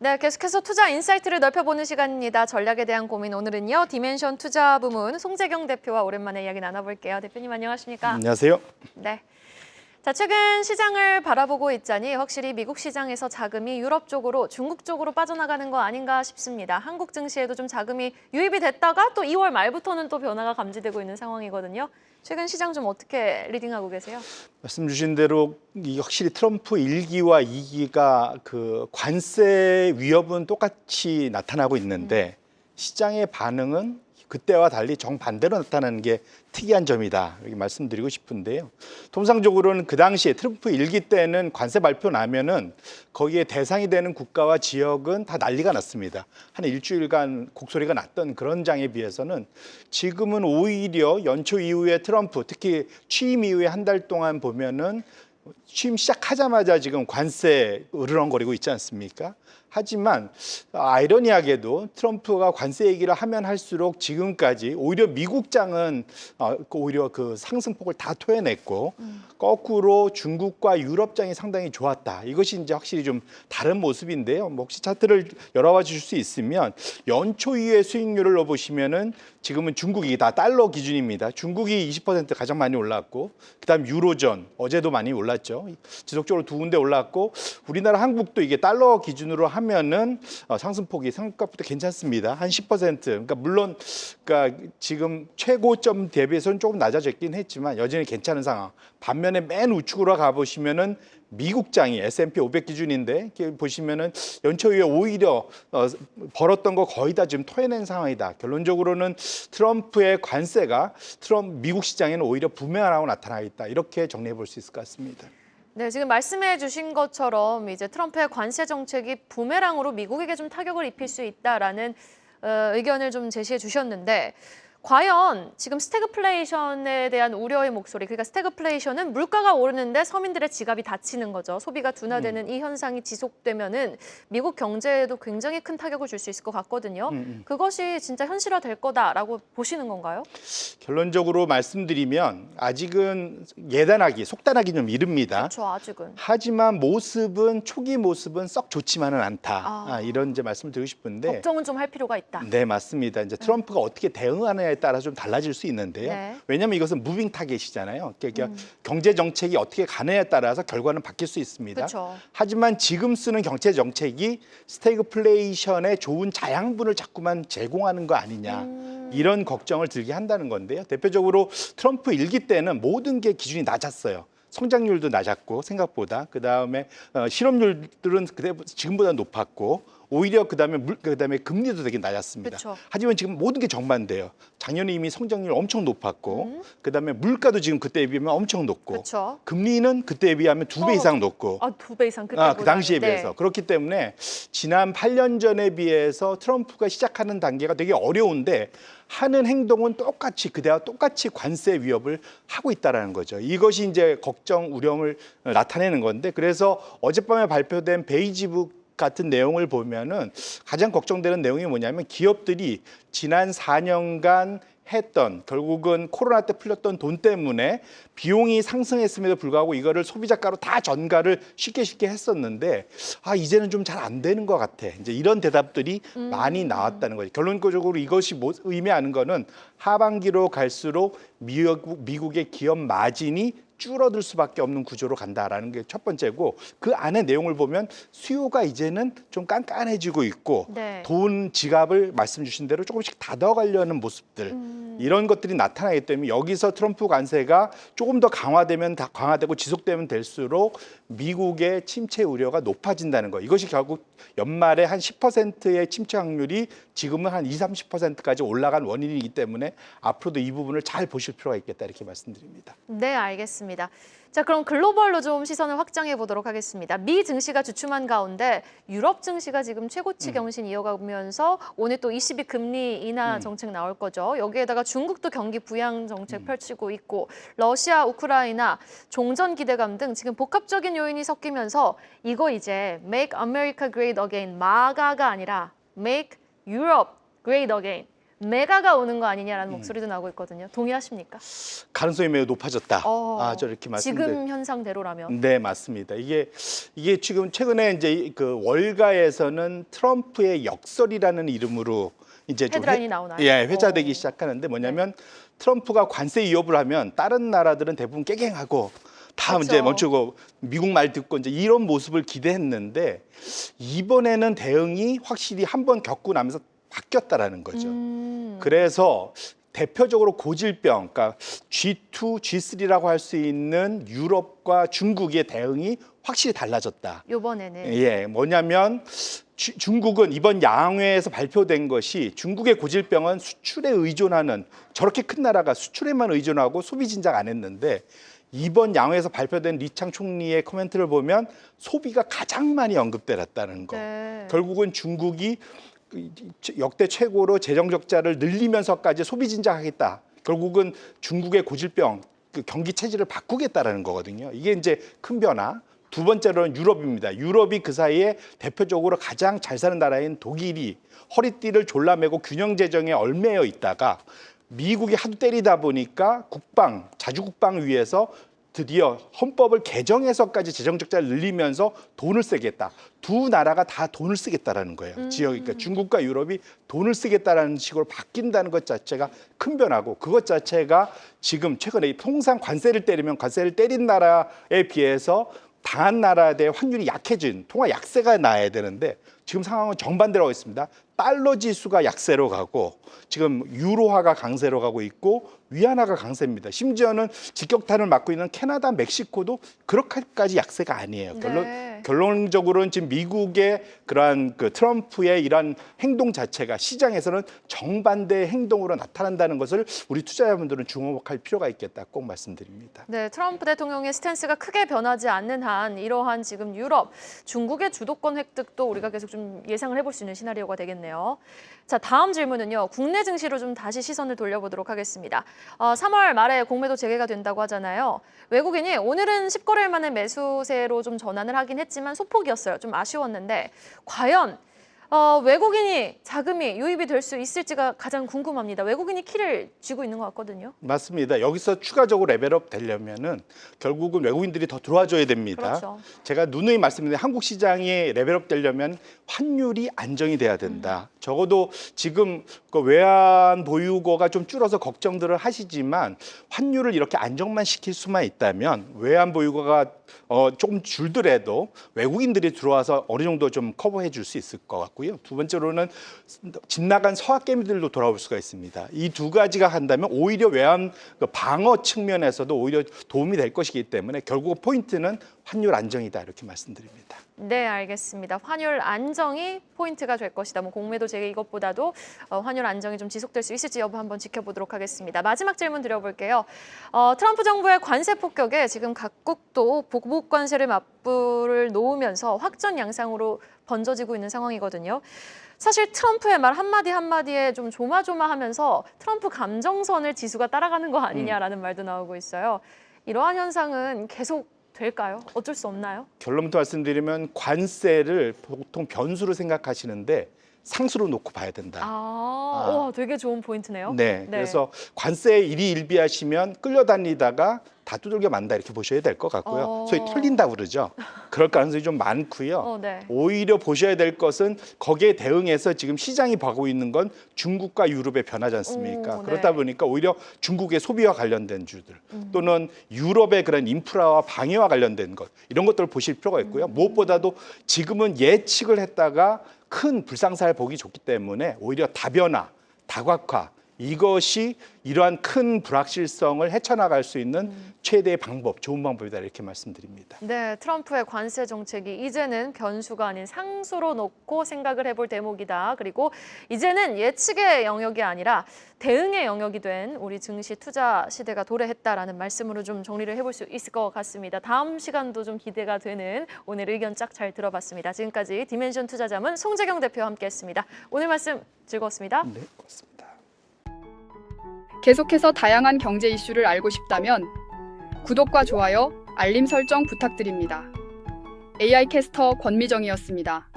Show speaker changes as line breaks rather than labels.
네, 계속해서 투자 인사이트를 넓혀보는 시간입니다. 전략에 대한 고민 오늘은요. 디멘션 투자 부문 송재경 대표와 오랜만에 이야기 나눠볼게요. 대표님 안녕하십니까?
안녕하세요.
네. 자, 최근 시장을 바라보고 있자니 확실히 미국 시장에서 자금이 유럽 쪽으로, 중국 쪽으로 빠져나가는 거 아닌가 싶습니다. 한국 증시에도 좀 자금이 유입이 됐다가 또 2월 말부터는 또 변화가 감지되고 있는 상황이거든요. 최근 시장 좀 어떻게 리딩하고 계세요?
말씀 주신 대로 확실히 트럼프 1기와 2기가 그 관세 위협은 똑같이 나타나고 있는데 시장의 반응은 그때와 달리 정반대로 나타나는 게 특이한 점이다. 이렇게 말씀드리고 싶은데요. 통상적으로는 그 당시에 트럼프 1기 때는 관세 발표 나면은 거기에 대상이 되는 국가와 지역은 다 난리가 났습니다. 한 일주일간 곡소리가 났던 그런 장에 비해서는 지금은 오히려 연초 이후에 트럼프, 특히 취임 이후에 한 달 동안 보면은 취임 시작하자마자 지금 관세 으르렁거리고 있지 않습니까? 하지만 아이러니하게도 트럼프가 관세 얘기를 하면 할수록 지금까지 오히려 미국장은 오히려 그 상승폭을 다 토해냈고 거꾸로 중국과 유럽장이 상당히 좋았다. 이것이 이제 확실히 좀 다른 모습인데요. 뭐 혹시 차트를 열어봐 주실 수 있으면 연초 이후의 수익률을 넣어보시면은 지금은 중국이 다 달러 기준입니다. 중국이 20% 가장 많이 올랐고 그다음 유로존 어제도 많이 올랐죠. 지속적으로 두 군데 올랐고 우리나라 한국도 이게 달러 기준으로 하면은 상승폭이 생각보다 괜찮습니다. 한 10%. 그러니까 물론 그러니까 지금 최고점 대비해서는 조금 낮아졌긴 했지만 여전히 괜찮은 상황. 반면에 맨 우측으로 가 보시면은 미국장이 S&P 500 기준인데 이렇게 보시면은 연초 이후에 오히려 벌었던 거 거의 다 지금 토해낸 상황이다. 결론적으로는 트럼프의 관세가 미국 시장에는 오히려 부메랑으로 나타나 있다. 이렇게 정리해 볼 수 있을 것 같습니다.
네, 지금 말씀해 주신 것처럼 이제 트럼프의 관세 정책이 부메랑으로 미국에게 좀 타격을 입힐 수 있다라는 의견을 좀 제시해 주셨는데 과연 지금 스태그플레이션에 대한 우려의 목소리, 그러니까 스태그플레이션은 물가가 오르는데 서민들의 지갑이 닫히는 거죠. 소비가 둔화되는 이 현상이 지속되면은 미국 경제에도 굉장히 큰 타격을 줄 수 있을 것 같거든요. 그것이 진짜 현실화될 거다라고 보시는 건가요?
결론적으로 말씀드리면 아직은 예단하기, 속단하기 좀 이릅니다.
그렇죠, 아직은.
하지만 초기 모습은 썩 좋지만은 않다. 이런 이제 말씀을 드리고 싶은데
걱정은 좀 할 필요가 있다.
네, 맞습니다. 이제 트럼프가 어떻게 대응하느냐에 따라 좀 달라질 수 있는데요.
네.
왜냐하면 이것은 무빙 타겟이잖아요. 그러니까 경제 정책이 어떻게 가느냐에 따라서 결과는 바뀔 수 있습니다.
그렇죠.
하지만 지금 쓰는 경제 정책이 스태그플레이션의 좋은 자양분을 자꾸만 제공하는 거 아니냐. 이런 걱정을 들게 한다는 건데요. 대표적으로 트럼프 1기 때는 모든 게 기준이 낮았어요. 성장률도 낮았고 생각보다 그다음에 실업률들은 지금보다 높았고 오히려 그다음에 금리도 되게 낮았습니다.
그쵸.
하지만 지금 모든 게 정반대예요. 작년에 이미 성장률 엄청 높았고 그다음에 물가도 지금 그때에 비하면 엄청 높고
그쵸.
금리는 그때에 비하면 2배 이상 높고
2배 이상 그때보다.
그 당시에 비해서 그렇기 때문에 지난 8년 전에 비해서 트럼프가 시작하는 단계가 되게 어려운데 하는 행동은 그때와 똑같이 관세 위협을 하고 있다라는 거죠. 이것이 이제 걱정, 우려를 나타내는 건데 그래서 어젯밤에 발표된 베이지북 같은 내용을 보면은 가장 걱정되는 내용이 뭐냐면 기업들이 지난 4년간 결국은 코로나 때 풀렸던 돈 때문에 비용이 상승했음에도 불구하고 이거를 소비자가로 다 전가를 쉽게 했었는데 이제는 좀 잘 안 되는 것 같아. 이제 이런 대답들이 많이 나왔다는 거죠. 결론적으로 이것이 의미하는 거는 하반기로 갈수록 미국의 기업 마진이 줄어들 수밖에 없는 구조로 간다라는 게 첫 번째고 그 안에 내용을 보면 수요가 이제는 좀 깐깐해지고 있고
네.
돈 지갑을 말씀 주신 대로 조금씩 닫아가려는 모습들 이런 것들이 나타나기 때문에 여기서 트럼프 관세가 조금 더 강화되고 지속되면 될수록 미국의 침체 우려가 높아진다는 거. 이것이 결국 연말에 한 10%의 침체 확률이 지금은 한 20-30%까지 올라간 원인이기 때문에 앞으로도 이 부분을 잘 보실 필요가 있겠다 이렇게 말씀드립니다.
네, 알겠습니다. 자, 그럼 글로벌로 좀 시선을 확장해 보도록 하겠습니다. 미 증시가 주춤한 가운데 유럽 증시가 지금 최고치 경신 이어가면서 오늘 또 ECB 금리 인하 정책 나올 거죠. 여기에다가 중국도 경기 부양 정책 펼치고 있고 러시아, 우크라이나, 종전 기대감 등 지금 복합적인 요인이 섞이면서 이거 이제 Make America Great Again, 마가가 아니라 Make Europe Great Again. 메가가 오는 거 아니냐라는 목소리도 나오고 있거든요. 동의하십니까?
가능성이 매우 높아졌다. 저렇게
지금 현상대로라면.
네, 맞습니다. 이게 지금 최근에 이제 그 월가에서는 트럼프의 역설이라는 이름으로 이제 좀
헤드라인이 나오나요?
회자되기 시작하는데 뭐냐면 트럼프가 관세 위협을 하면 다른 나라들은 대부분 깨갱하고 다
그렇죠.
이제 멈추고 미국 말 듣고 이제 이런 모습을 기대했는데 이번에는 대응이 확실히 한번 겪고 나면서 바뀌었다라는 거죠. 그래서 대표적으로 고질병, 그러니까 G2, G3라고 할 수 있는 유럽과 중국의 대응이 확실히 달라졌다.
이번에는
뭐냐면 중국은 이번 양회에서 발표된 것이 중국의 고질병은 수출에 의존하는 저렇게 큰 나라가 수출에만 의존하고 소비 진작 안 했는데 이번 양회에서 발표된 리창 총리의 코멘트를 보면 소비가 가장 많이 언급되었다는 거.
네.
결국은 중국이 역대 최고로 재정 적자를 늘리면서까지 소비 진작하겠다. 결국은 중국의 고질병, 그 경기 체질을 바꾸겠다라는 거거든요. 이게 이제 큰 변화. 두 번째로는 유럽입니다. 유럽이 그 사이에 대표적으로 가장 잘 사는 나라인 독일이 허리띠를 졸라매고 균형 재정에 얽매여 있다가 미국이 하도 때리다 보니까 자주국방 위에서 드디어 헌법을 개정해서까지 재정 적자를 늘리면서 돈을 쓰겠다. 두 나라가 다 돈을 쓰겠다라는 거예요. 그러니까 중국과 유럽이 돈을 쓰겠다라는 식으로 바뀐다는 것 자체가 큰 변화고 그것 자체가 지금 최근에 통상 관세를 때린 나라에 비해서 당한 나라에 대해 환율이 약해진 통화 약세가 나야 되는데 지금 상황은 정반대로 있습니다. 달러 지수가 약세로 가고 지금 유로화가 강세로 가고 있고 위안화가 강세입니다. 심지어는 직격탄을 맞고 있는 캐나다, 멕시코도 그렇게까지 약세가 아니에요. 결론적으로는 지금 미국의 그러한 그 트럼프의 이러한 행동 자체가 시장에서는 정반대의 행동으로 나타난다는 것을 우리 투자자분들은 주목할 필요가 있겠다 꼭 말씀드립니다.
네, 트럼프 대통령의 스탠스가 크게 변하지 않는 한 이러한 지금 유럽, 중국의 주도권 획득도 우리가 계속 좀 예상을 해볼 수 있는 시나리오가 되겠네요. 자, 다음 질문은요. 국내 증시로 좀 다시 시선을 돌려보도록 하겠습니다. 3월 말에 공매도 재개가 된다고 하잖아요. 외국인이 오늘은 10거래일 만에 매수세로 좀 전환을 하긴 했지만 소폭이었어요. 좀 아쉬웠는데 과연 외국인이 자금이 유입이 될 수 있을지가 가장 궁금합니다. 외국인이 키를 쥐고 있는 것 같거든요.
맞습니다. 여기서 추가적으로 레벨업 되려면은 결국은 외국인들이 더 들어와줘야 됩니다.
그렇죠.
제가 누누이 말씀드린 한국 시장이 레벨업 되려면 환율이 안정이 돼야 된다. 적어도 지금 그 외환 보유고가 좀 줄어서 걱정들을 하시지만 환율을 이렇게 안정만 시킬 수만 있다면 외환 보유고가 조금 줄더라도 외국인들이 들어와서 어느 정도 좀 커버해 줄 수 있을 것 같고요. 두 번째로는 집 나간 서학개미들도 돌아올 수가 있습니다. 이 두 가지가 한다면 오히려 외환 방어 측면에서도 오히려 도움이 될 것이기 때문에 결국 포인트는 환율 안정이다 이렇게 말씀드립니다.
네, 알겠습니다. 환율 안정이 포인트가 될 것이다. 뭐 공매도 재개 이것보다도 환율 안정이 좀 지속될 수 있을지 여부 한번 지켜보도록 하겠습니다. 마지막 질문 드려볼게요. 트럼프 정부의 관세 폭격에 지금 각국도 보복 관세를 맞불을 놓으면서 확전 양상으로 번져지고 있는 상황이거든요. 사실 트럼프의 말 한마디 한마디에 좀 조마조마하면서 트럼프 감정선을 지수가 따라가는 거 아니냐라는 말도 나오고 있어요. 이러한 현상은 계속 될까요? 어쩔 수 없나요?
결론부터 말씀드리면 관세를 보통 변수로 생각하시는데 상수로 놓고 봐야 된다.
와, 되게 좋은 포인트네요.
네, 그래서 관세에 일희일비하시면 끌려다니다가 다 두들겨 만다 이렇게 보셔야 될 것 같고요. 소위 털린다 그러죠. 그럴 가능성이 좀 많고요. 오히려 보셔야 될 것은 거기에 대응해서 지금 시장이 보고 있는 건 중국과 유럽의 변화지 않습니까? 그렇다 보니까 오히려 중국의 소비와 관련된 주들 또는 유럽의 그런 인프라와 방해와 관련된 것 이런 것들을 보실 필요가 있고요. 무엇보다도 지금은 예측을 했다가 큰 불상사를 보기 좋기 때문에 오히려 다변화, 다각화 이것이 이러한 큰 불확실성을 헤쳐나갈 수 있는 최대의 방법, 좋은 방법이다 이렇게 말씀드립니다.
네, 트럼프의 관세 정책이 이제는 변수가 아닌 상수로 놓고 생각을 해볼 대목이다. 그리고 이제는 예측의 영역이 아니라 대응의 영역이 된 우리 증시 투자 시대가 도래했다라는 말씀으로 좀 정리를 해볼 수 있을 것 같습니다. 다음 시간도 좀 기대가 되는 오늘 의견 쫙 잘 들어봤습니다. 지금까지 디멘션 투자자문 송재경 대표와 함께했습니다. 오늘 말씀 즐거웠습니다.
네, 고맙습니다.
계속해서 다양한 경제 이슈를 알고 싶다면 구독과 좋아요, 알림 설정 부탁드립니다. AI 캐스터 권미정이었습니다.